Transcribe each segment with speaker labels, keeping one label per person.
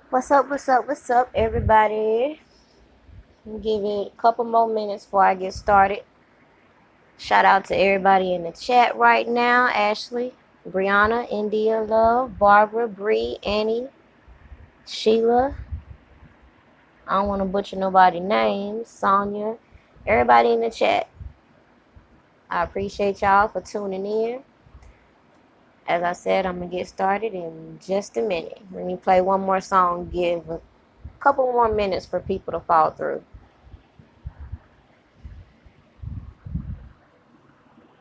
Speaker 1: What's up, everybody? Give it a couple more minutes before I get started. Shout out to everybody in the chat right now. Ashley, Brianna, India Love, Barbara, Bree, Annie, Sheila. I don't want to butcher nobody's names. Sonia. Everybody in the chat. I appreciate y'all for tuning in. As I said, I'm going to get started in just a minute. Let me play one more song. Give a couple more minutes for people to fall through.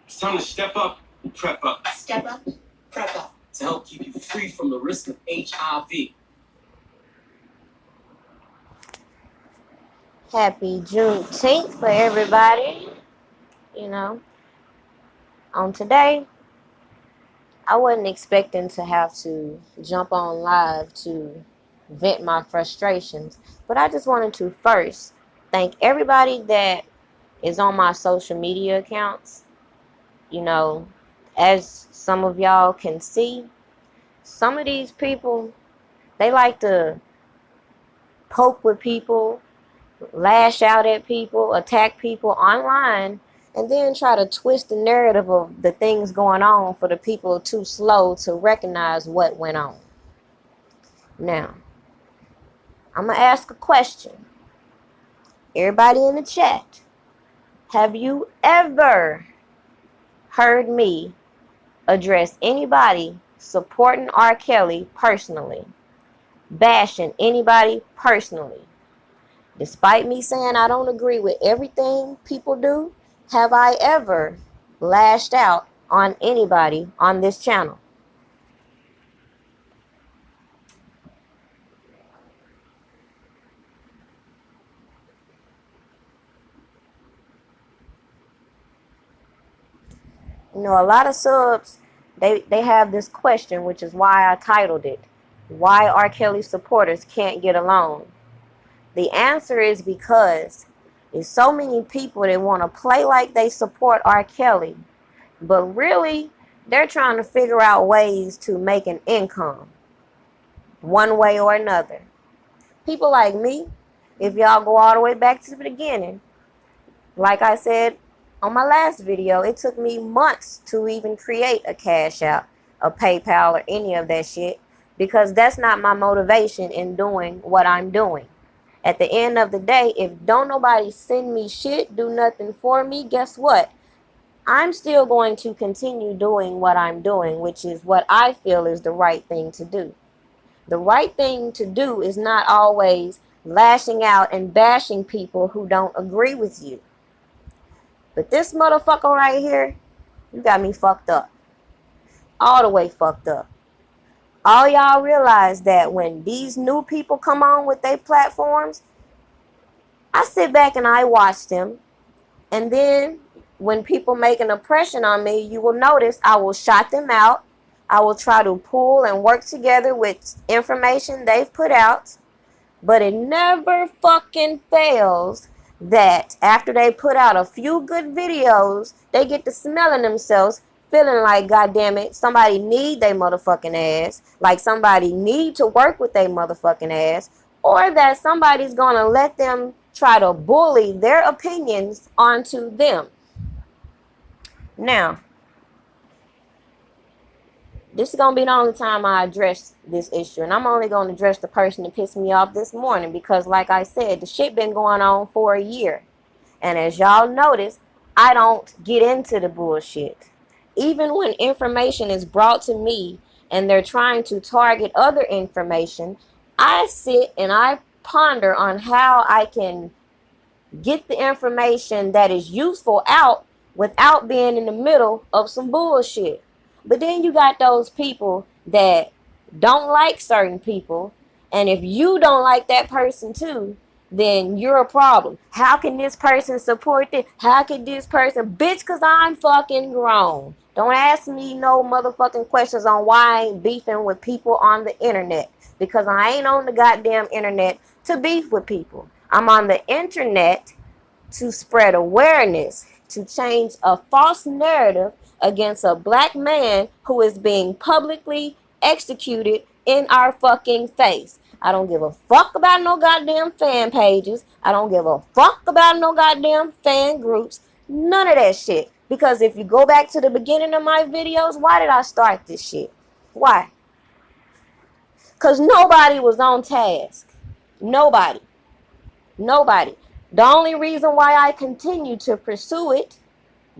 Speaker 2: It's time to step up and prep up.
Speaker 3: Step up, prep up.
Speaker 2: To help keep you free from the risk of HIV.
Speaker 1: Happy Juneteenth for everybody. You know, on today, I wasn't expecting to have to jump on live to vent my frustrations, but I just wanted to first thank everybody that is on my social media accounts. You know, as some of y'all can see, some of these people, they like to poke with people, lash out at people, attack people online, and then try to twist the narrative of the things going on for the people too slow to recognize what went on. Now, I'm going to ask a question. Everybody in the chat, have you ever heard me address anybody supporting R. Kelly personally, bashing anybody personally? Despite me saying I don't agree with everything people do, have I ever lashed out on anybody on this channel? You know, a lot of subs, they have this question, which is why I titled it, Why R. Kelly Supporters Can't Get Along. The answer is because there's so many people that want to play like they support R. Kelly, but really, they're trying to figure out ways to make an income, one way or another. People like me, if y'all go all the way back to the beginning, like I said on my last video, it took me months to even create a Cash App, a PayPal, or any of that shit, because that's not my motivation in doing what I'm doing. At the end of the day, if don't nobody send me shit, do nothing for me, guess what? I'm still going to continue doing what I'm doing, which is what I feel is the right thing to do. The right thing to do is not always lashing out and bashing people who don't agree with you. But this motherfucker right here, you got me fucked up. All the way fucked up. All y'all realize that when these new people come on with their platforms, I sit back and I watch them. And then when people make an impression on me, you will notice I will shout them out. I will try to pull and work together with information they've put out. But it never fucking fails that after they put out a few good videos, they get to smelling themselves, feeling like, goddamn it, somebody need their motherfucking ass, like somebody need to work with their motherfucking ass, or that somebody's gonna let them try to bully their opinions onto them. Now, this is gonna be the only time I address this issue, and I'm only gonna address the person that pissed me off this morning, because like I said, the shit been going on for a year, and as y'all notice, I don't get into the bullshit. Even when information is brought to me and they're trying to target other information, I sit and I ponder on how I can get the information that is useful out without being in the middle of some bullshit. But then you got those people that don't like certain people, and if you don't like that person too, then you're a problem. How can this person support this? How can this person? Bitch, because I'm fucking grown. Don't ask me no motherfucking questions on why I ain't beefing with people on the internet. Because I ain't on the goddamn internet to beef with people. I'm on the internet to spread awareness. to change a false narrative against a black man who is being publicly executed in our fucking face. I don't give a fuck about no goddamn fan pages. I don't give a fuck about no goddamn fan groups. None of that shit. Because if you go back to the beginning of my videos, why did I start this shit? Why? Because nobody was on task. Nobody. Nobody. The only reason why I continue to pursue it,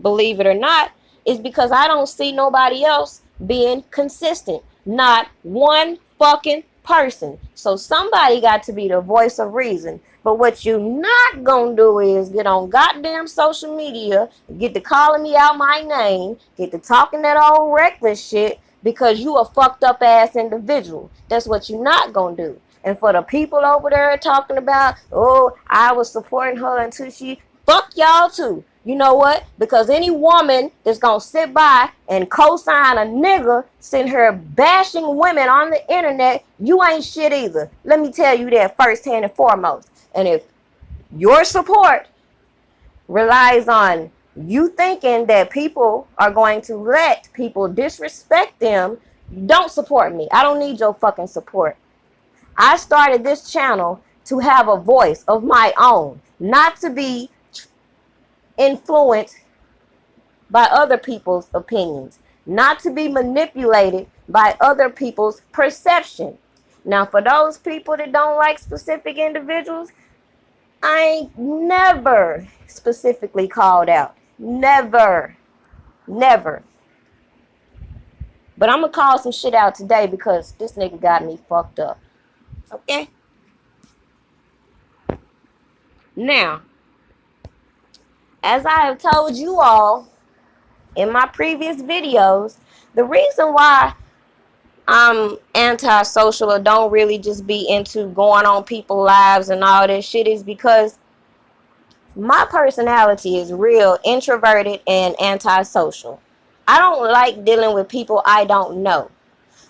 Speaker 1: believe it or not, is because I don't see nobody else being consistent. Not one fucking person. So somebody got to be the voice of reason. But what you not gonna do is get on goddamn social media, get to calling me out my name, get to talking that old reckless shit because you a fucked up ass individual. That's what you not gonna do. And for the people over there talking about, oh, I was supporting her until she, fuck y'all too. You know what? Because any woman that's going to sit by and co-sign a nigga sitting here bashing women on the internet, you ain't shit either. Let me tell you that firsthand and foremost. And if your support relies on you thinking that people are going to let people disrespect them, don't support me. I don't need your fucking support. I started this channel to have a voice of my own, not to be influenced by other people's opinions, not to be manipulated by other people's perception. Now, for those people that don't like specific individuals, I ain't never specifically called out. Never. Never. But I'm going to call some shit out today because this nigga got me fucked up. Okay? Now, as I have told you all in my previous videos, the reason why I'm antisocial or don't really just be into going on people's lives and all this shit is because my personality is real introverted and antisocial. I don't like dealing with people I don't know.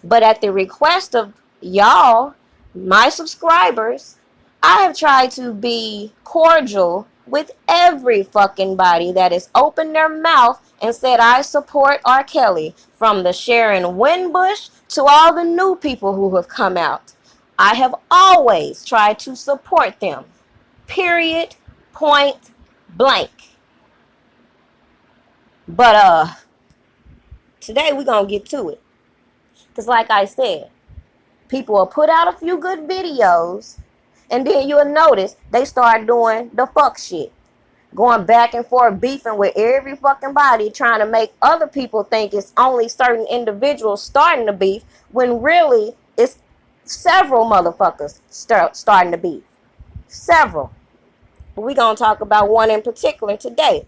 Speaker 1: But at the request of y'all, my subscribers, I have tried to be cordial with every fucking body that has opened their mouth and said I support R. Kelly, from the Sharon Winbush to all the new people who have come out. I have always tried to support them. Period. Point blank. But today we're gonna get to it. Because like I said, people will put out a few good videos and then you'll notice they start doing the fuck shit. Going back and forth, beefing with every fucking body, trying to make other people think it's only certain individuals starting the beef, when really it's several motherfuckers starting to beef. Several. But we're going to talk about one in particular today.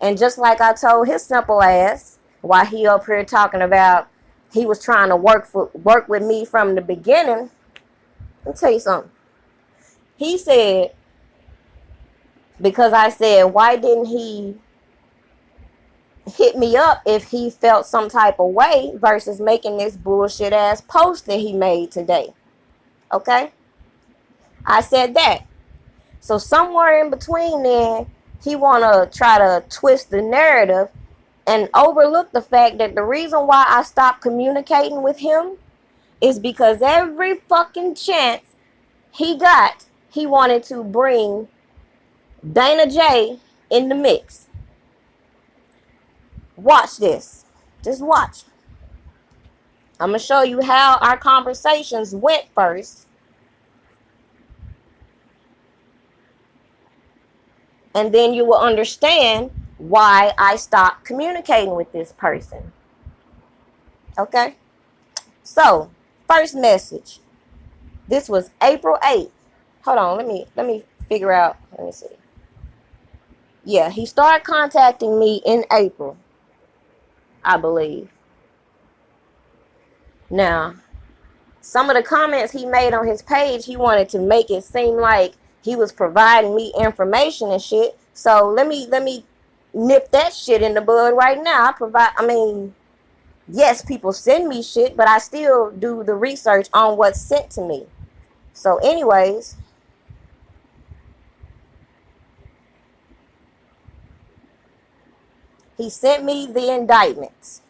Speaker 1: And just like I told his simple ass, while he up here talking about he was trying to work with me from the beginning, let me tell you something. He said, because I said, why didn't he hit me up if he felt some type of way versus making this bullshit ass post that he made today? Okay? I said that. So somewhere in between there, he want to try to twist the narrative and overlook the fact that the reason why I stopped communicating with him is because every fucking chance he got, he wanted to bring Dana J in the mix. Watch this. Just watch. I'm going to show you how our conversations went first. And then you will understand why I stopped communicating with this person. Okay? So, first message. This was April 8th. Hold on, let me figure out. Let me see. Yeah, he started contacting me in April, I believe. Now, some of the comments he made on his page, he wanted to make it seem like he was providing me information and shit. So let me nip that shit in the bud right now. Yes, people send me shit, but I still do the research on what's sent to me. So anyways, He sent me the indictments.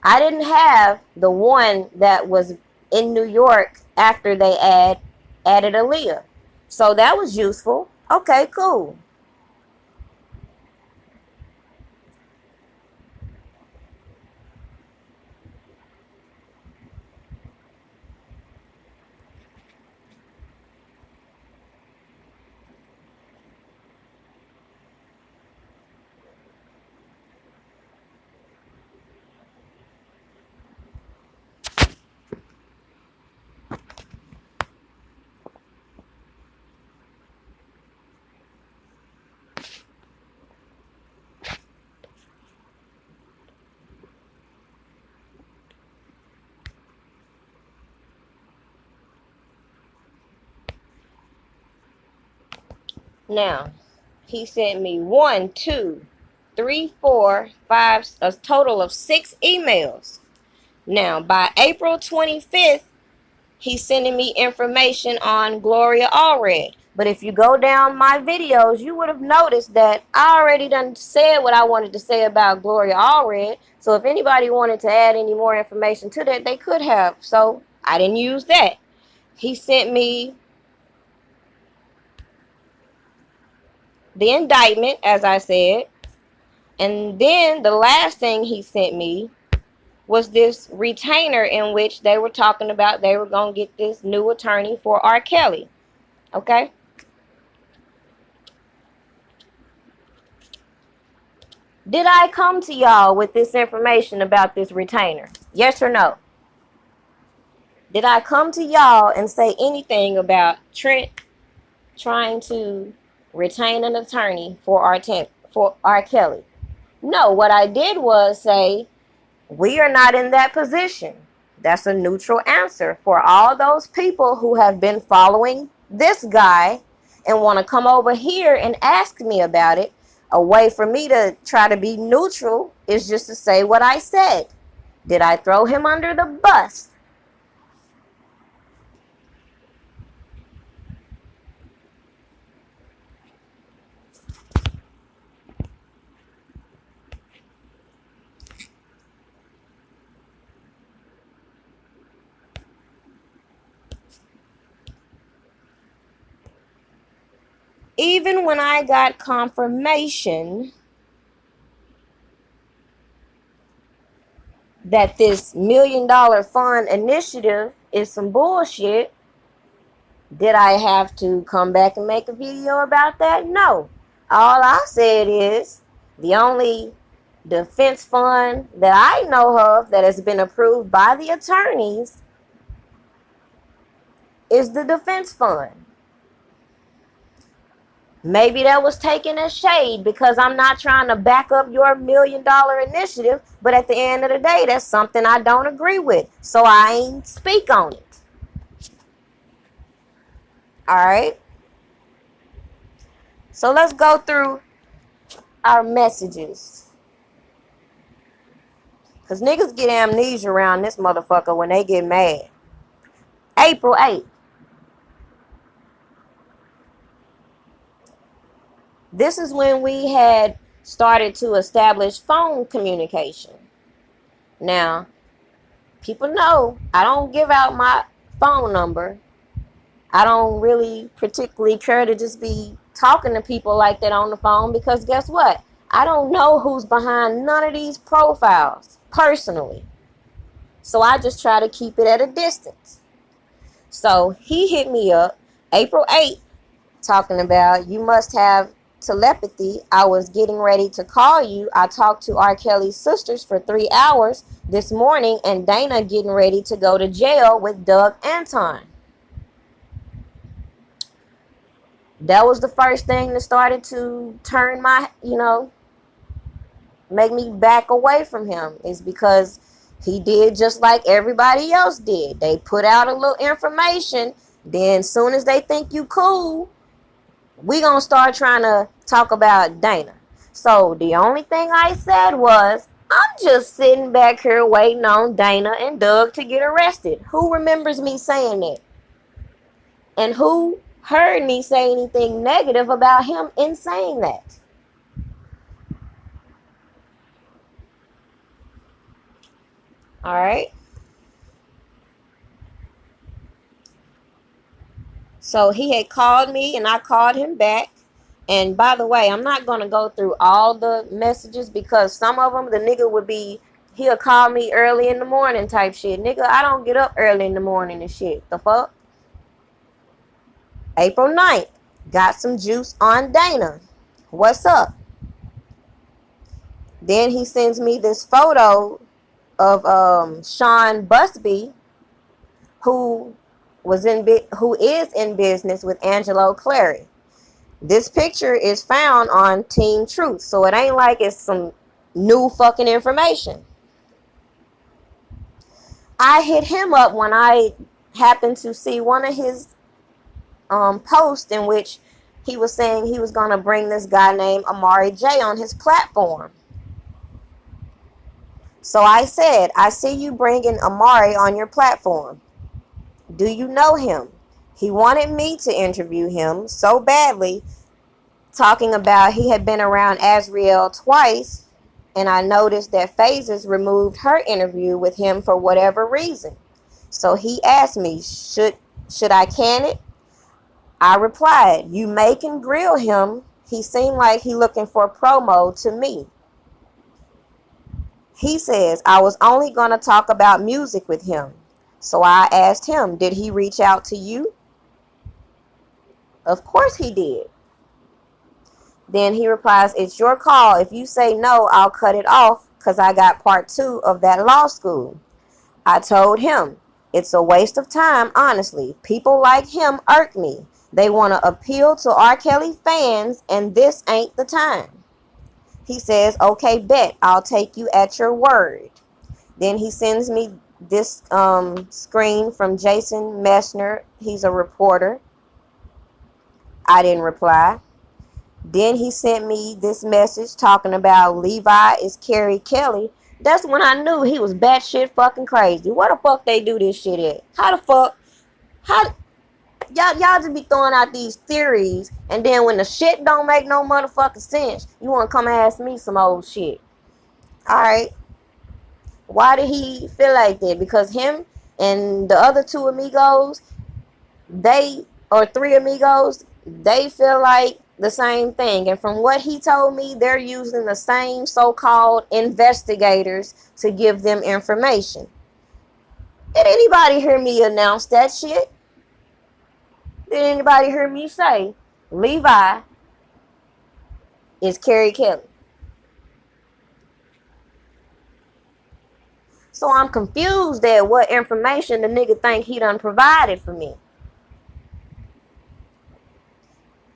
Speaker 1: I didn't have the one that was in New York after they added Aaliyah. So that was useful. Okay, cool. Now, he sent me 1, 2, 3, 4, 5, a total of 6 emails. Now, by April 25th, he's sending me information on Gloria Allred. But if you go down my videos, you would have noticed that I already done said what I wanted to say about Gloria Allred. So if anybody wanted to add any more information to that, they could have. So I didn't use that. He sent me the indictment, as I said. And then the last thing he sent me was this retainer in which they were talking about they were going to get this new attorney for R. Kelly. Okay? Did I come to y'all with this information about this retainer? Yes or no? Did I come to y'all and say anything about Trent trying to retain an attorney for R. Kelly? No, what I did was say, we are not in that position. That's a neutral answer for all those people who have been following this guy and want to come over here and ask me about it. A way for me to try to be neutral is just to say what I said. Did I throw him under the bus? Even when I got confirmation that this $1 million fund initiative is some bullshit, did I have to come back and make a video about that? No. All I said is the only defense fund that I know of that has been approved by the attorneys is the defense fund. Maybe that was taken as shade because I'm not trying to back up your $1 million initiative, but at the end of the day, that's something I don't agree with, so I ain't speak on it. Alright? So let's go through our messages. Because niggas get amnesia around this motherfucker when they get mad. April 8th. This is when we had started to establish phone communication. Now, people know I don't give out my phone number. I don't really particularly care to just be talking to people like that on the phone because guess what? I don't know who's behind none of these profiles personally. So I just try to keep it at a distance. So he hit me up April 8th talking about you must have telepathy. I was getting ready to call you. I talked to R. Kelly's sisters for 3 hours this morning and Dana getting ready to go to jail with Doug Anton. That was the first thing that started to turn my, make me back away from him, is because he did just like everybody else did. They put out a little information. Then soon as they think you cool, we gonna start trying to talk about Dana. So the only thing I said was, I'm just sitting back here waiting on Dana and Doug to get arrested. Who remembers me saying that? And who heard me say anything negative about him in saying that? All right. So he had called me and I called him back. And by the way, I'm not going to go through all the messages because some of them, the nigga would be, he'll call me early in the morning type shit. Nigga, I don't get up early in the morning and shit. The fuck? April 9th. Got some juice on Dana. What's up? Then he sends me this photo of Sean Busby, who who is in business with Angelo Clary. This picture is found on Team Truth, so it ain't like it's some new fucking information. I hit him up when I happened to see one of his posts in which he was saying he was going to bring this guy named Amari J on his platform. So I said, I see you bringing Amari on your platform. Do you know him? He wanted me to interview him so badly, talking about he had been around Azriel twice, and I noticed that Phases removed her interview with him for whatever reason. So he asked me, should I can it? I replied, you make and grill him. He seemed like he looking for promo to me. He says, I was only going to talk about music with him. So I asked him, did he reach out to you? Of course he did. Then he replies, it's your call. If you say no, I'll cut it off because I got part 2 of that law school. I told him, it's a waste of time, honestly. People like him irk me. They want to appeal to R. Kelly fans, and this ain't the time. He says, okay, bet. I'll take you at your word. Then he sends me this screen from Jason Messner. He's a reporter. I didn't reply. Then he sent me this message talking about Levi is Carrie Kelly. That's when I knew he was batshit fucking crazy. Where the fuck they do this shit at? How the fuck? Y'all just be throwing out these theories, and then when the shit don't make no motherfucking sense, you want to come ask me some old shit. Alright. Why did he feel like that? Because him and the other 2 amigos, or 3 amigos, they feel like the same thing. And from what he told me, they're using the same so-called investigators to give them information. Did anybody hear me announce that shit? Did anybody hear me say Levi is Carrie Kelly? So I'm confused at what information the nigga think he done provided for me.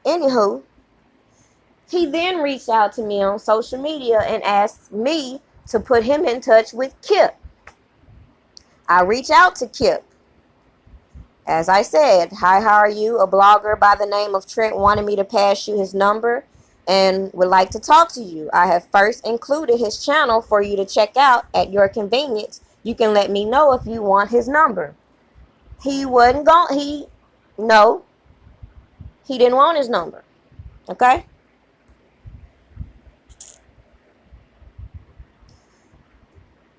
Speaker 1: Anywho, he then reached out to me on social media and asked me to put him in touch with Kip. I reached out to Kip. As I said, hi, how are you? A blogger by the name of Trent wanted me to pass you his number and would like to talk to you. I have first included his channel for you to check out at your convenience. You can let me know if you want his number. He wasn't going, no, he didn't want his number. Okay?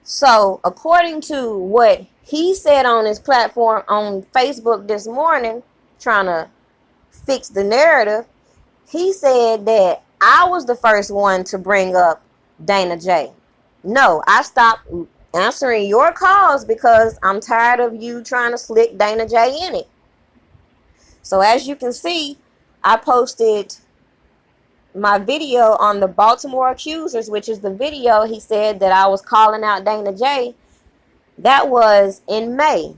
Speaker 1: So, according to what he said on his platform on Facebook this morning, trying to fix the narrative, he said that I was the first one to bring up Dana J. No, I stopped answering your calls because I'm tired of you trying to slick Dana J in it. So as you can see, I posted my video on the Baltimore Accusers, which is the video he said that I was calling out Dana J. That was in May.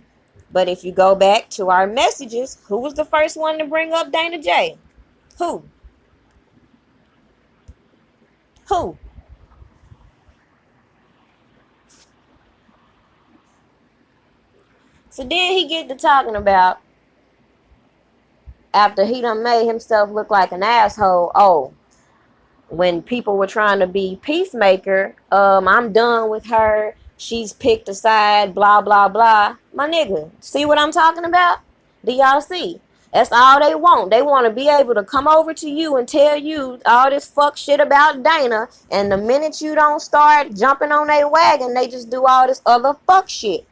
Speaker 1: But if you go back to our messages, who was the first one to bring up Dana J? Who? Who? So then he get to talking about, after he done made himself look like an asshole, oh, when people were trying to be peacemaker, I'm done with her. She's picked a side, blah, blah, blah. My nigga, see what I'm talking about? Do y'all see? That's all they want. They want to be able to come over to you and tell you all this fuck shit about Dana. And the minute you don't start jumping on their wagon, they just do all this other fuck shit.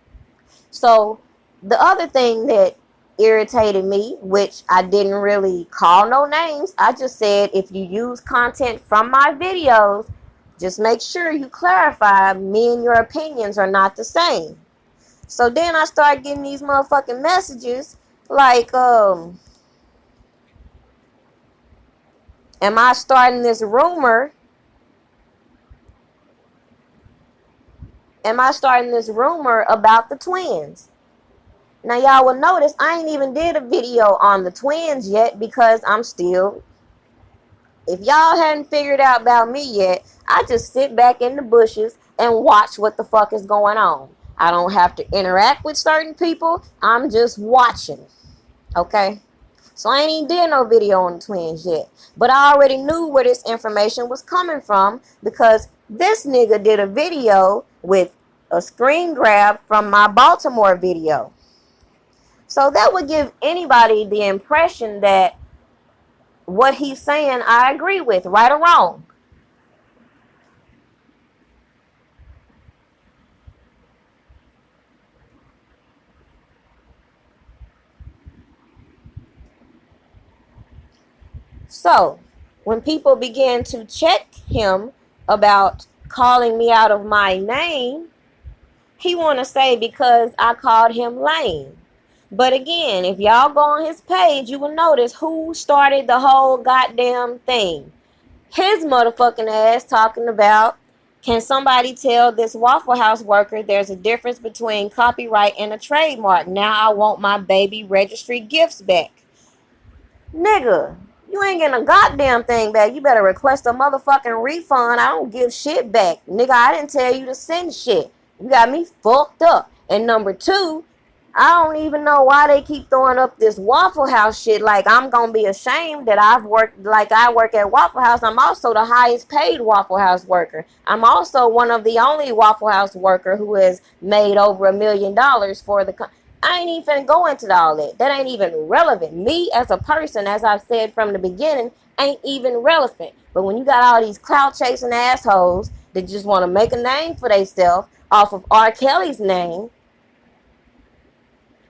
Speaker 1: So the other thing that irritated me, which I didn't really call no names, I just said if you use content from my videos, just make sure you clarify me and your opinions are not the same. So then I started getting these motherfucking messages like, am I starting this rumor? Am I starting this rumor about the twins? Now y'all will notice I ain't even did a video on the twins yet because I'm still, if y'all hadn't figured out about me yet, I just sit back in the bushes and watch what the fuck is going on. I don't have to interact with certain people. I'm just watching. Okay? So I ain't even did no video on the twins yet. But I already knew where this information was coming from because this nigga did a video with a screen grab from my Baltimore video. So that would give anybody the impression that what he's saying I agree with, right or wrong. So when people began to check him about calling me out of my name, he want to say because I called him lame. But again, if y'all go on his page, you will notice who started the whole goddamn thing. His motherfucking ass talking about, can somebody tell this Waffle House worker there's a difference between copyright and a trademark? Now I want my baby registry gifts back. Nigga, you ain't getting a goddamn thing back. You better request a motherfucking refund. I don't give shit back. Nigga, I didn't tell you to send shit. You got me fucked up. And number two, I don't even know why they keep throwing up this Waffle House shit. Like, I'm going to be ashamed that I work at Waffle House. I'm also the highest paid Waffle House worker. I'm also one of the only Waffle House worker who has made over $1 million for the I ain't even finna go into all that. That ain't even relevant. Me as a person, as I've said from the beginning, ain't even relevant. But when you got all these clout chasing assholes that just want to make a name for themselves off of R. Kelly's name,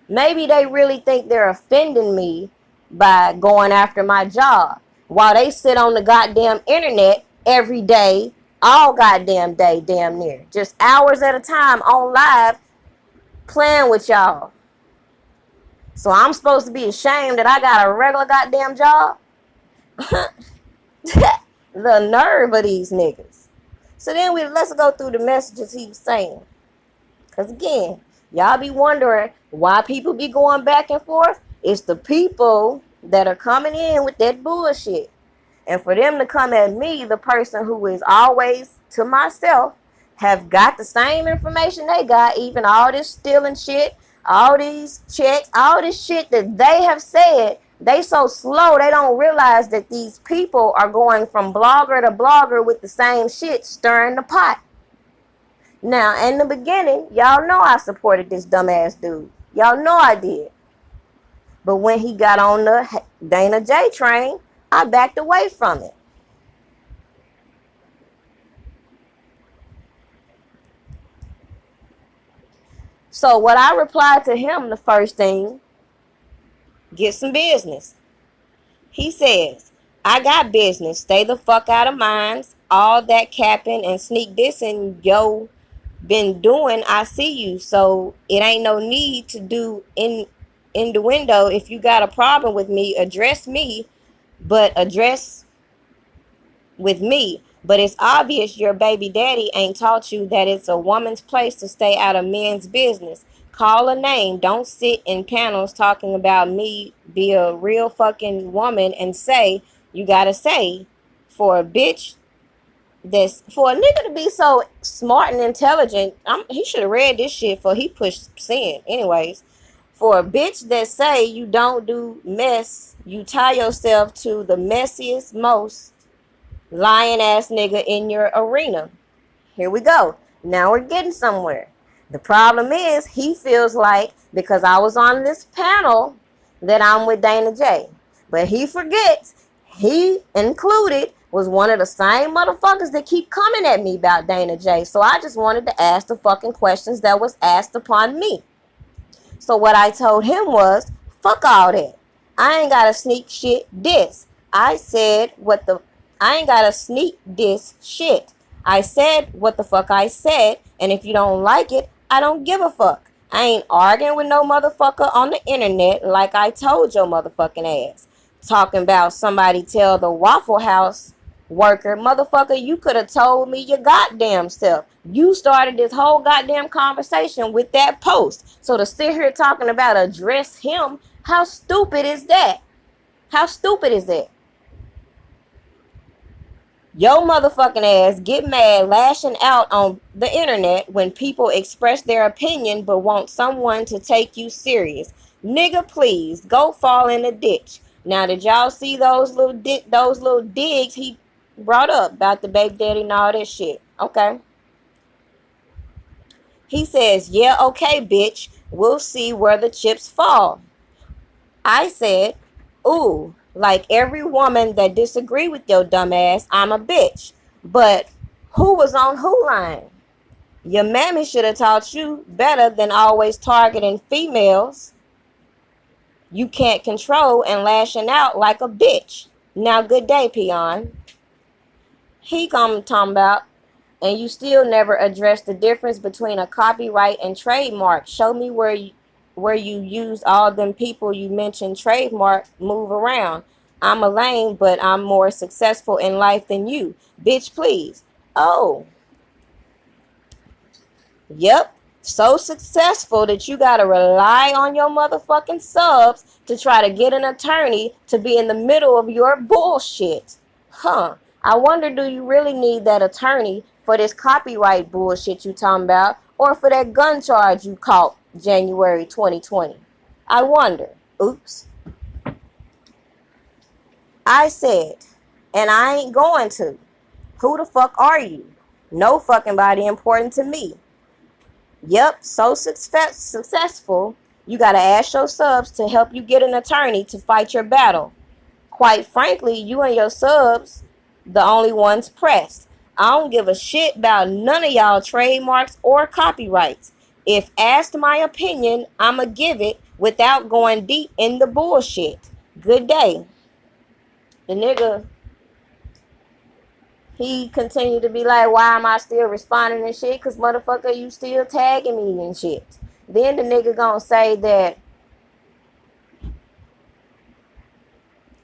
Speaker 1: maybe they really think they're offending me by going after my job. While they sit on the goddamn internet every day, all goddamn day, damn near. Just hours at a time on live playing with y'all. So I'm supposed to be ashamed that I got a regular goddamn job? The nerve of these niggas. So then let's go through the messages he was saying. Because again, y'all be wondering why people be going back and forth. It's the people that are coming in with that bullshit. And for them to come at me, the person who is always to myself, have got the same information they got, even all this stealing shit, all these checks, all this shit that they have said, they so slow they don't realize that these people are going from blogger to blogger with the same shit, stirring the pot. Now, in the beginning, y'all know I supported this dumbass dude. Y'all know I did. But when he got on the Dana J train, I backed away from it. So what I replied to him, the first thing, get some business. He says, I got business. Stay the fuck out of mine. All that capping and sneak dissing yo been doing, I see you. So it ain't no need to do in the window. If you got a problem with me, address me, but address with me. But it's obvious your baby daddy ain't taught you that it's a woman's place to stay out of men's business. Call a name. Don't sit in panels talking about me. Be a real fucking woman and say you gotta say. For a bitch that's, for a nigga to be so smart and intelligent, he should have read this shit before he pushed send. Anyways, for a bitch that say you don't do mess, you tie yourself to the messiest, most lying ass nigga in your arena. Here we go. Now we're getting somewhere. The problem is he feels like because I was on this panel that I'm with Dana J. But he forgets he included was one of the same motherfuckers that keep coming at me about Dana J. So I just wanted to ask the fucking questions that was asked upon me. So what I told him was, fuck all that. I ain't got to sneak shit diss. I said what the... I ain't got to sneak diss shit. I said what the fuck I said, and if you don't like it, I don't give a fuck. I ain't arguing with no motherfucker on the internet like I told your motherfucking ass. Talking about somebody tell the Waffle House worker, motherfucker, you could have told me your goddamn self. You started this whole goddamn conversation with that post. So to sit here talking about address him, how stupid is that? How stupid is that? Your motherfucking ass get mad lashing out on the internet when people express their opinion but want someone to take you serious. Nigga, please go fall in the ditch. Now, did y'all see those little digs he brought up about the baby daddy and all that shit? Okay. He says, yeah, okay, bitch. We'll see where the chips fall. I said, ooh, like every woman that disagree with your dumb ass, I'm a bitch. But who was on who line? Your mammy should have taught you better than always targeting females you can't control and lashing out like a bitch. Now, good day, peon. He come talking about, and you still never address the difference between a copyright and trademark. Show me where you used all them people you mentioned trademark move around. I'm a lame, but I'm more successful in life than you. Bitch, please. Oh. Yep. So successful that you gotta rely on your motherfucking subs to try to get an attorney to be in the middle of your bullshit. Huh. I wonder, do you really need that attorney for this copyright bullshit you talking about, or for that gun charge you caught January 2020? I wonder. Oops. I said, and I ain't going to. Who the fuck are you? No fucking body important to me. Yep, so successful, you gotta ask your subs to help you get an attorney to fight your battle. Quite frankly, you and your subs, the only ones pressed. I don't give a shit about none of y'all trademarks or copyrights. If asked my opinion, I'ma give it without going deep in the bullshit. Good day. The nigga, he continued to be like, why am I still responding and shit? Because motherfucker, you still tagging me and shit. Then the nigga gonna say that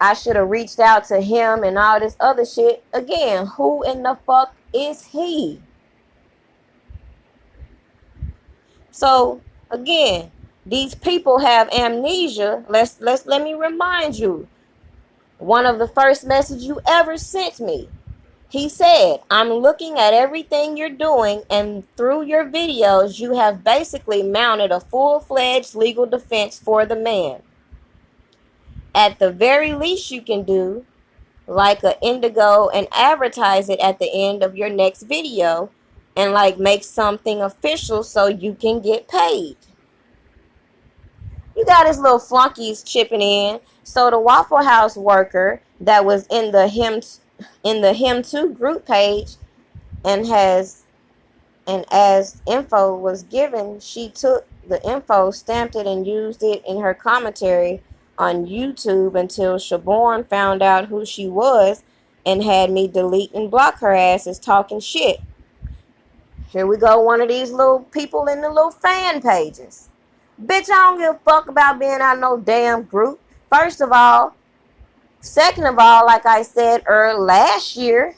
Speaker 1: I should have reached out to him and all this other shit. Again, who in the fuck is he? So, again, these people have amnesia. Let me remind you. One of the first messages you ever sent me. He said, I'm looking at everything you're doing, and through your videos, you have basically mounted a full-fledged legal defense for the man. At the very least you can do, like a indigo, and advertise it at the end of your next video, and like make something official so you can get paid. You got his little flunkies chipping in. So the Waffle House worker that was in the Him Too group page and as info was given, she took the info, stamped it, and used it in her commentary on YouTube until Shaborn found out who she was and had me delete and block her ass as talking shit. Here we go, one of these little people in the little fan pages. Bitch, I don't give a fuck about being out no damn group. First of all. Second of all, like I said last year,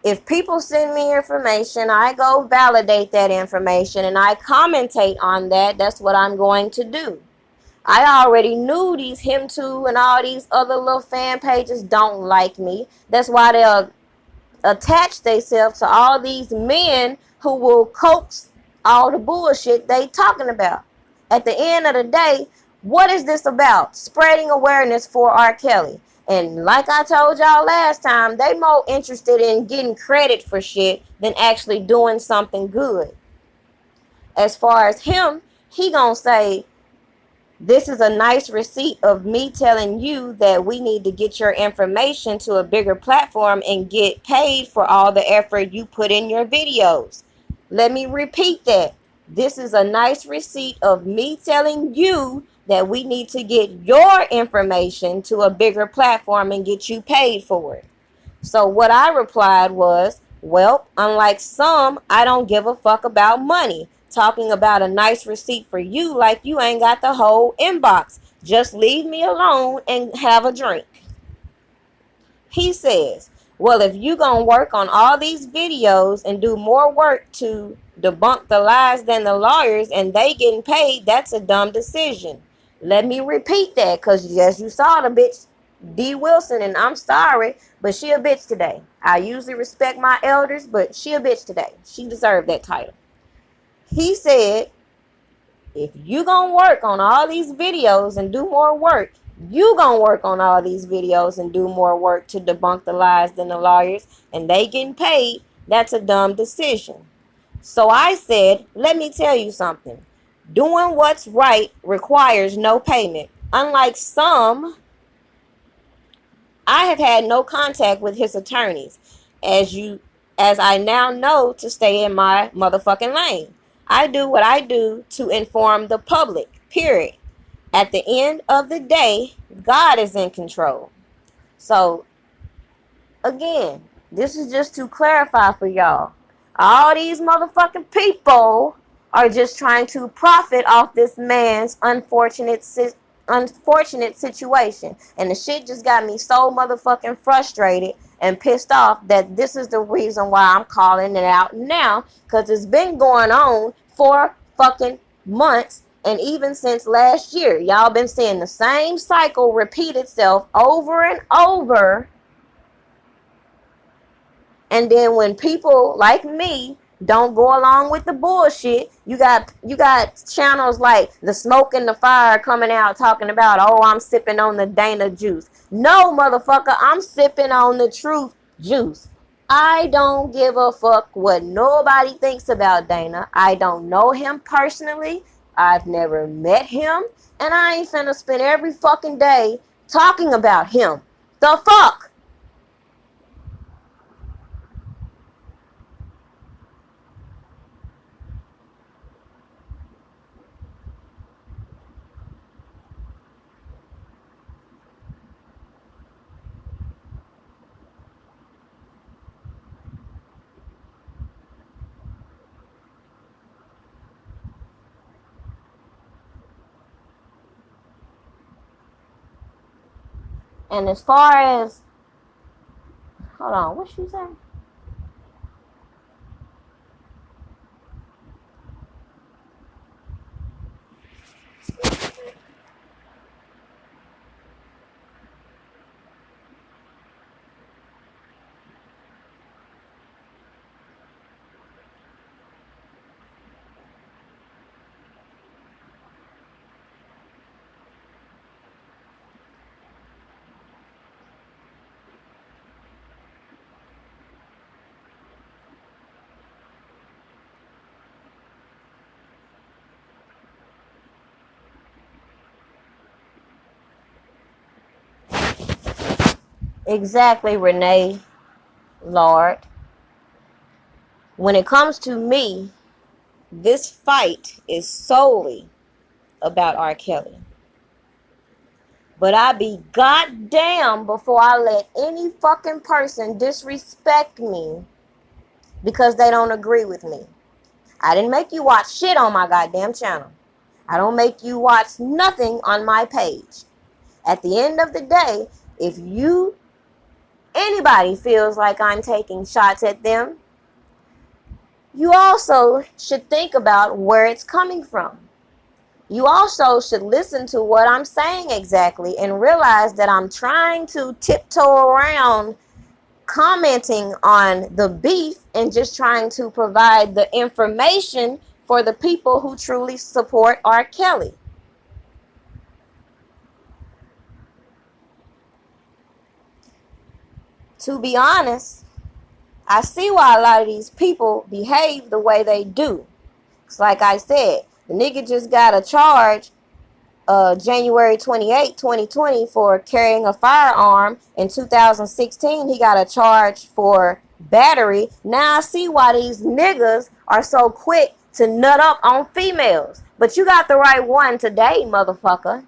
Speaker 1: if people send me information, I go validate that information and I commentate on that. That's what I'm going to do. I already knew these Him Too and all these other little fan pages don't like me. That's why they'll attach themselves to all these men who will coax all the bullshit they talking about. At the end of the day, what is this about? Spreading awareness for R. Kelly. And like I told y'all last time, they more interested in getting credit for shit than actually doing something good. As far as him, he gonna say, This is a nice receipt of me telling you that we need to get your information to a bigger platform and get paid for all the effort you put in your videos. Let me repeat that. This is a nice receipt of me telling you that we need to get your information to a bigger platform and get you paid for it. So what I replied was, well, unlike some, I don't give a fuck about money. Talking about a nice receipt for you like you ain't got the whole inbox. Just leave me alone and have a drink. He says, well, if you gonna work on all these videos and do more work to debunk the lies than the lawyers and they getting paid, that's a dumb decision. Let me repeat that, because as you saw, the bitch D. Wilson, and I'm sorry, but she a bitch today. I usually respect my elders, but she a bitch today. She deserved that title. He said, if you gonna work on all these videos and do more work, you gonna work on all these videos and do more work to debunk the lies than the lawyers, and they getting paid, that's a dumb decision. So I said, let me tell you something. Doing what's right requires no payment. Unlike some, I have had no contact with his attorneys, as I now know to stay in my motherfucking lane. I do what I do to inform the public, period. At the end of the day, God is in control. So, again, this is just to clarify for y'all. All these motherfucking people are just trying to profit off this man's unfortunate situation. And the shit just got me so motherfucking frustrated and pissed off that this is the reason why I'm calling it out now. Because it's been going on for fucking months. And even since last year, y'all been seeing the same cycle repeat itself over and over. And then when people like me don't go along with the bullshit, you got channels like The Smoke and the Fire coming out talking about, oh, I'm sipping on the Dana juice. No, motherfucker, I'm sipping on the truth juice. I don't give a fuck what nobody thinks about Dana. I don't know him personally. I've never met him. And I ain't finna spend every fucking day talking about him. The fuck? And as far as, hold on, what she say? Exactly, Renee Lord. When it comes to me, this fight is solely about R. Kelly. But I be goddamn before I let any fucking person disrespect me because they don't agree with me. I didn't make you watch shit on my goddamn channel. I don't make you watch nothing on my page. At the end of the day, if anybody feels like I'm taking shots at them, you also should think about where it's coming from. You also should listen to what I'm saying exactly and realize that I'm trying to tiptoe around commenting on the beef and just trying to provide the information for the people who truly support R. Kelly. To be honest, I see why a lot of these people behave the way they do. It's like I said, the nigga just got a charge January 28, 2020 for carrying a firearm. In 2016, he got a charge for battery. Now I see why these niggas are so quick to nut up on females. But you got the right one today, motherfucker.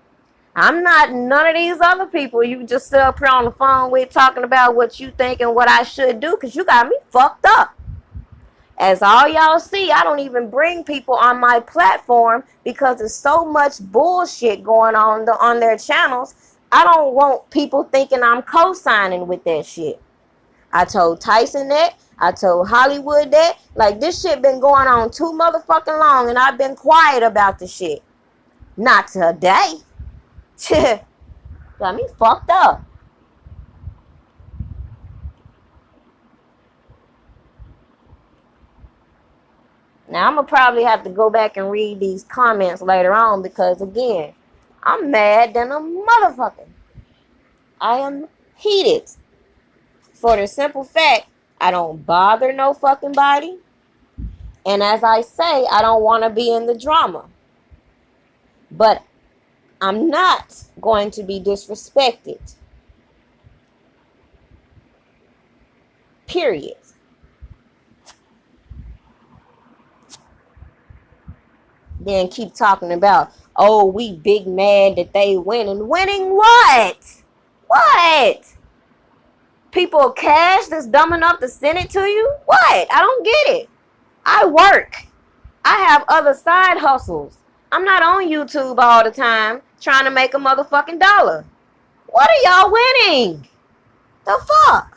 Speaker 1: I'm not none of these other people you just sit up here on the phone with talking about what you think and what I should do, because you got me fucked up. As all y'all see, I don't even bring people on my platform because there's so much bullshit going on their channels. I don't want people thinking I'm co-signing with that shit. I told Tyson that. I told Hollywood that. Like, this shit been going on too motherfucking long, and I've been quiet about the shit. Not today. Got me fucked up. Now, I'm going to probably have to go back and read these comments later on because, again, I'm mad than a motherfucker. I am heated. For the simple fact, I don't bother no fucking body. And as I say, I don't want to be in the drama. But I'm not going to be disrespected. Period. Then keep talking about, oh, we big mad that they winning. Winning what? What? People cash that's dumb enough to send it to you? What? I don't get it. I work. I have other side hustles. I'm not on YouTube all the time trying to make a motherfucking dollar. What are y'all winning? The fuck?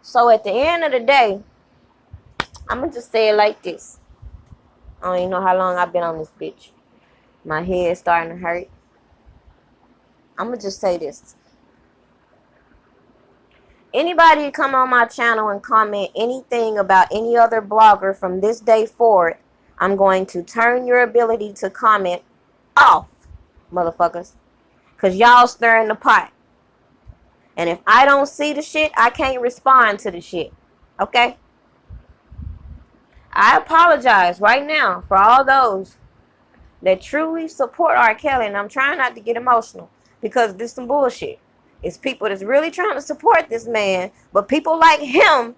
Speaker 1: So at the end of the day, I'm going to just say it like this. I don't even know how long I've been on this bitch. My head's starting to hurt. I'm going to just say this. Anybody come on my channel and comment anything about any other blogger from this day forward, I'm going to turn your ability to comment off, motherfuckers. Because y'all stirring the pot. And if I don't see the shit, I can't respond to the shit. Okay? I apologize right now for all those that truly support R. Kelly. And I'm trying not to get emotional because this is some bullshit. It's people that's really trying to support this man. But people like him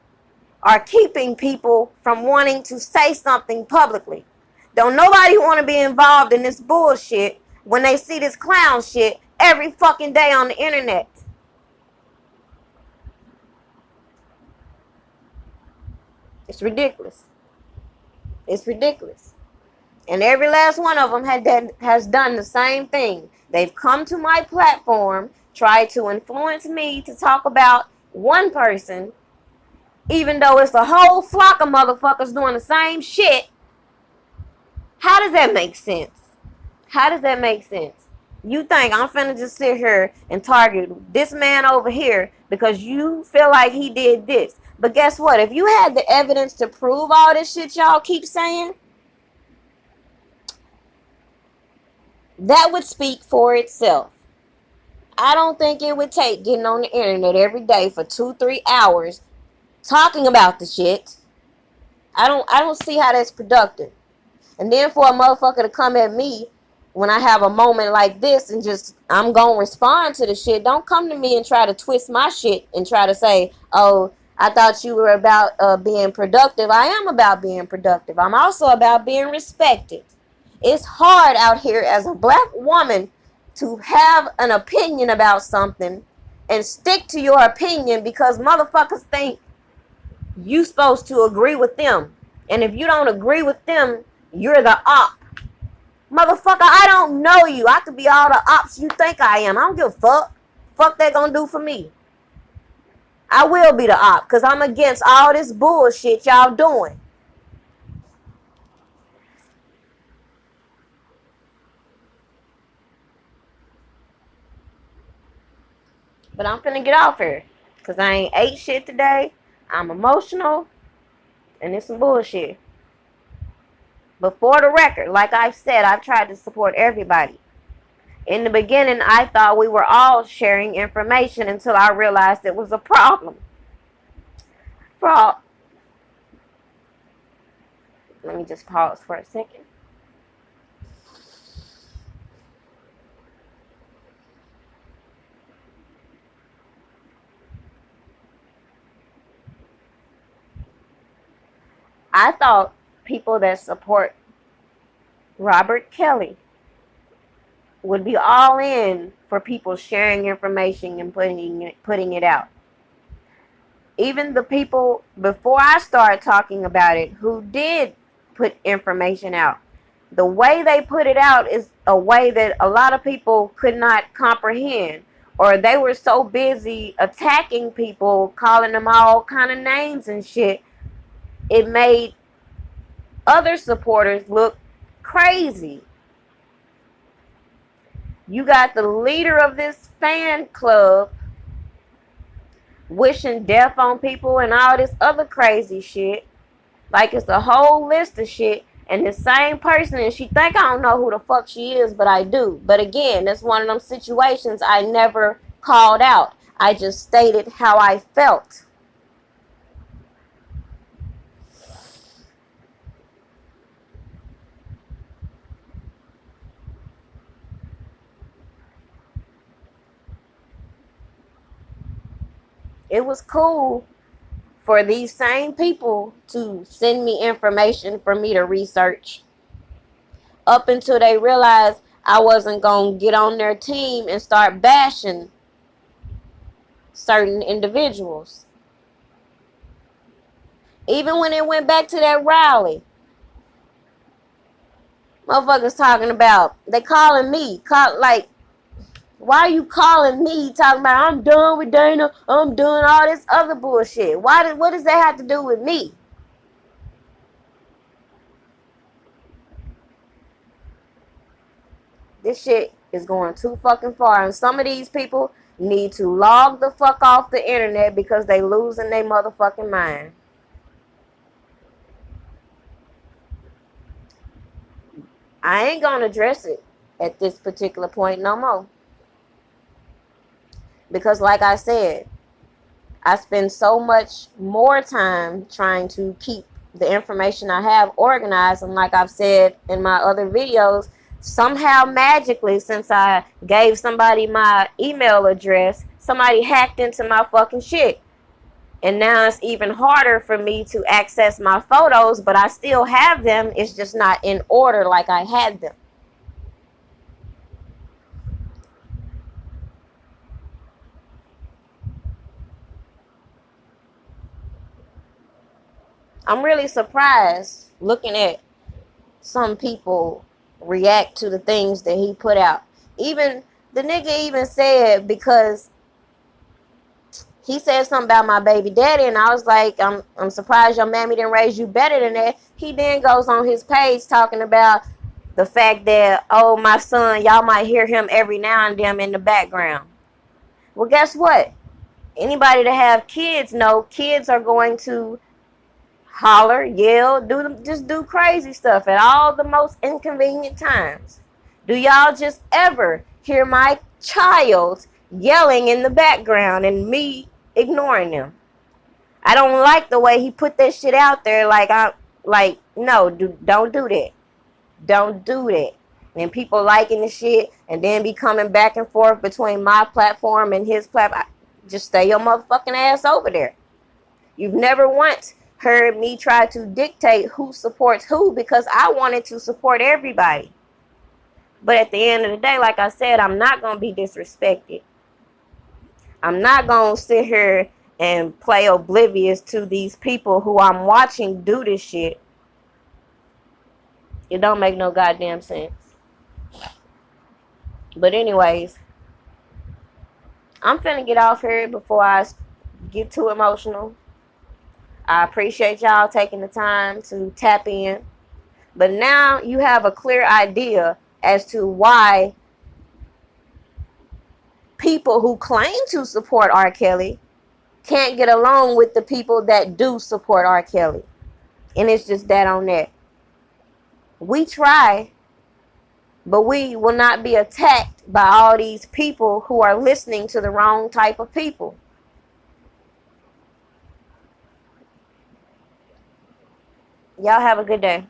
Speaker 1: are keeping people from wanting to say something publicly. Don't nobody want to be involved in this bullshit when they see this clown shit every fucking day on the internet. It's ridiculous. It's ridiculous. And every last one of them has done the same thing. They've come to my platform, tried to influence me to talk about one person, even though it's a whole flock of motherfuckers doing the same shit. How does that make sense? How does that make sense? You think I'm finna just sit here and target this man over here because you feel like he did this. But guess what? If you had the evidence to prove all this shit y'all keep saying, that would speak for itself. I don't think it would take getting on the internet every day for 2-3 hours talking about the shit. I don't see how that's productive. And then for a motherfucker to come at me when I have a moment like this and just, I'm going to respond to the shit. Don't come to me and try to twist my shit and try to say, oh, I thought you were about being productive. I am about being productive. I'm also about being respected. It's hard out here as a black woman to have an opinion about something and stick to your opinion because motherfuckers think you supposed to agree with them. And if you don't agree with them, you're the op. Motherfucker, I don't know you. I could be all the ops you think I am. I don't give a fuck. Fuck they gonna do for me. I will be the op because I'm against all this bullshit y'all doing. But I'm finna get off here because I ain't ate shit today. I'm emotional and it's some bullshit. But for the record, like I've said, I've tried to support everybody. In the beginning, I thought we were all sharing information until I realized it was a problem. Let me just pause for a second. I thought people that support Robert Kelly would be all in for people sharing information and putting it out. Even the people before I started talking about it who did put information out, the way they put it out is a way that a lot of people could not comprehend, or they were so busy attacking people, calling them all kind of names and shit, it made other supporters look crazy. You got the leader of this fan club wishing death on people and all this other crazy shit. Like it's a whole list of shit. And the same person, and she think I don't know who the fuck she is, but I do. But again, that's one of them situations I never called out. I just stated how I felt. It was cool for these same people to send me information for me to research up until they realized I wasn't going to get on their team and start bashing certain individuals. Even when it went back to that rally, motherfuckers talking about, they calling me, like, why are you calling me talking about I'm done with Dana, I'm doing all this other bullshit? What does that have to do with me? This shit is going too fucking far, and some of these people need to log the fuck off the internet because they losing their motherfucking mind. I ain't gonna address it at this particular point no more. Because like I said, I spend so much more time trying to keep the information I have organized. And like I've said in my other videos, somehow magically, since I gave somebody my email address, somebody hacked into my fucking shit. And now it's even harder for me to access my photos, but I still have them. It's just not in order like I had them. I'm really surprised looking at some people react to the things that he put out. Even the nigga even said, because he said something about my baby daddy, and I was like, I'm surprised your mammy didn't raise you better than that. He then goes on his page talking about the fact that, oh, my son, y'all might hear him every now and then in the background. Well, guess what? Anybody that have kids know kids are going to holler, yell, just do crazy stuff at all the most inconvenient times. Do y'all just ever hear my child yelling in the background and me ignoring them? I don't like the way he put that shit out there. No, don't do that. Don't do that. And people liking the shit and then be coming back and forth between my platform and his platform. Just stay your motherfucking ass over there. You've never once heard me try to dictate who supports who, because I wanted to support everybody. But at the end of the day, like I said, I'm not going to be disrespected. I'm not going to sit here and play oblivious to these people who I'm watching do this shit. It don't make no goddamn sense. But anyways, I'm finna get off here before I get too emotional. I appreciate y'all taking the time to tap in. But now you have a clear idea as to why people who claim to support R. Kelly can't get along with the people that do support R. Kelly. And it's just that on that. We try, but we will not be attacked by all these people who are listening to the wrong type of people. Y'all have a good day.